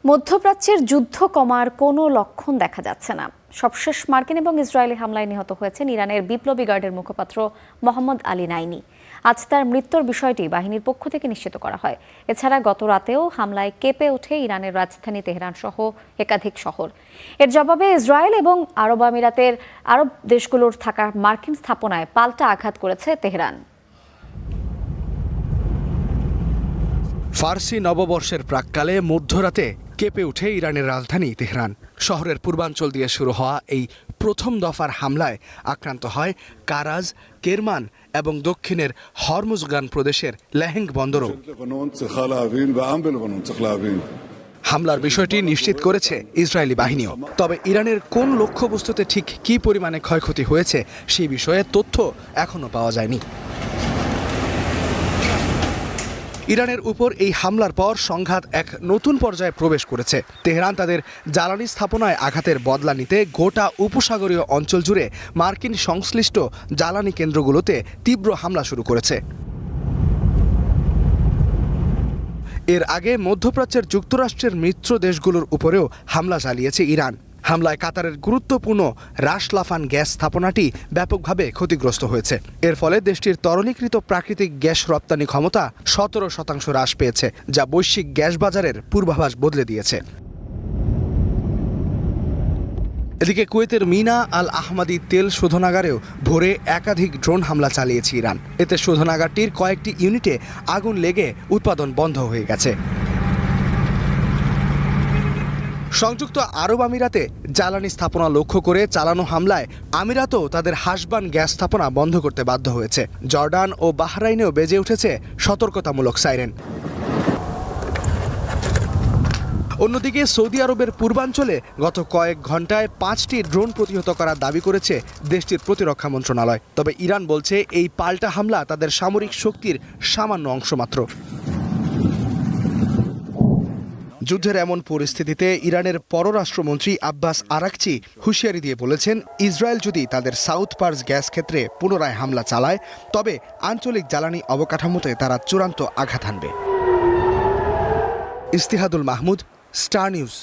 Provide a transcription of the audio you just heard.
মধ্যপ্রাচ্যের যুদ্ধ কমার কোনো লক্ষণ দেখা যাচ্ছে না। সবশেষ মার্কিন এবং ইসরায়েলি হামলায় নিহত হয়েছেন ইরানের বিপ্লবী গার্ডের মুখপাত্র মোহাম্মদ আলী নাইনি। আজ তার মৃত্যুর বিষয়টি বাহিনীর পক্ষ থেকে নিশ্চিত করা হয়। এছাড়া গত রাতেও হামলায় কেঁপে ওঠে ইরানের রাজধানী তেহরান সহ একাধিক শহর। এর জবাবে ইসরায়েল এবং আরব আমিরাতের আরব দেশগুলোর থাকা মার্কিন স্থাপনায় পাল্টা আঘাত করেছে তেহরান। ফার্সি নববর্ষের প্রাক্কালে মধ্যরাতে কেঁপে ওঠে ইরানের রাজধানী তেহরান। শহরের পূর্বাঞ্চল দিয়ে শুরু হওয়া এই প্রথম দফার হামলায় আক্রান্ত হয় কারাজ, কেরমান এবং দক্ষিণের হরমুজগান প্রদেশের লেহেঙ্গ বন্দরও। হামলার বিষয়টি নিশ্চিত করেছে ইসরায়েলি বাহিনীও। তবে ইরানের কোন লক্ষ্যবস্তুতে ঠিক কী পরিমাণে ক্ষয়ক্ষতি হয়েছে সেই বিষয়ে তথ্য এখনও পাওয়া যায়নি। ইরানের উপর এই হামলার পর সংঘাত এক নতুন পর্যায়ে প্রবেশ করেছে। তেহরান তাদের জ্বালানি স্থাপনায় আঘাতের বদলা নিতে গোটা উপসাগরীয় অঞ্চল জুড়ে মার্কিন সংশ্লিষ্ট জ্বালানি কেন্দ্রগুলোতে তীব্র হামলা শুরু করেছে। এর আগে মধ্যপ্রাচ্যের যুক্তরাষ্ট্রের মিত্র দেশগুলোর উপরেও হামলা চালিয়েছে ইরান। হামলায় কাতারের গুরুত্বপূর্ণ রাশ লাফান গ্যাস স্থাপনাটি ব্যাপকভাবে ক্ষতিগ্রস্ত হয়েছে। এর ফলে দেশটির তরলীকৃত প্রাকৃতিক গ্যাস রপ্তানি ক্ষমতা 17% হ্রাস পেয়েছে, যা বৈশ্বিক গ্যাস বাজারের পূর্বাভাস বদলে দিয়েছে। এদিকে কুয়েতের মিনা আল আহমাদি তেল শোধনাগারেও ভোরে একাধিক ড্রোন হামলা চালিয়েছে ইরান। এতে শোধনাগারটির কয়েকটি ইউনিটে আগুন লেগে উৎপাদন বন্ধ হয়ে গেছে। সংযুক্ত আরব আমিরাতে জ্বালানি স্থাপনা লক্ষ্য করে চালানো হামলায় আমিরাতও তাদের হাসবান গ্যাস স্থাপনা বন্ধ করতে বাধ্য হয়েছে। জর্ডান ও বাহরাইনেও বেজে উঠেছে সতর্কতামূলক সাইরেন। অন্যদিকে সৌদি আরবের পূর্বাঞ্চলে গত কয়েক ঘন্টায় 5টি ড্রোন প্রতিহত করার দাবি করেছে দেশটির প্রতিরক্ষা মন্ত্রণালয়। তবে ইরান বলছে এই পাল্টা হামলা তাদের সামরিক শক্তির সামান্য অংশ মাত্র। যুদ্ধের এমন পরিস্থিতিতে ইরানের পররাষ্ট্রমন্ত্রী আব্বাস আরাকচি হুঁশিয়ারি দিয়ে বলেছেন, ইসরায়েল যদি তাদের সাউথ পার্স গ্যাস ক্ষেত্রে পুনরায় হামলা চালায় তবে আঞ্চলিক জ্বালানি অবকাঠামোতে তারা চূড়ান্ত আঘাত হানবে। ইস্তিহাদুল মাহমুদ, স্টার নিউজ।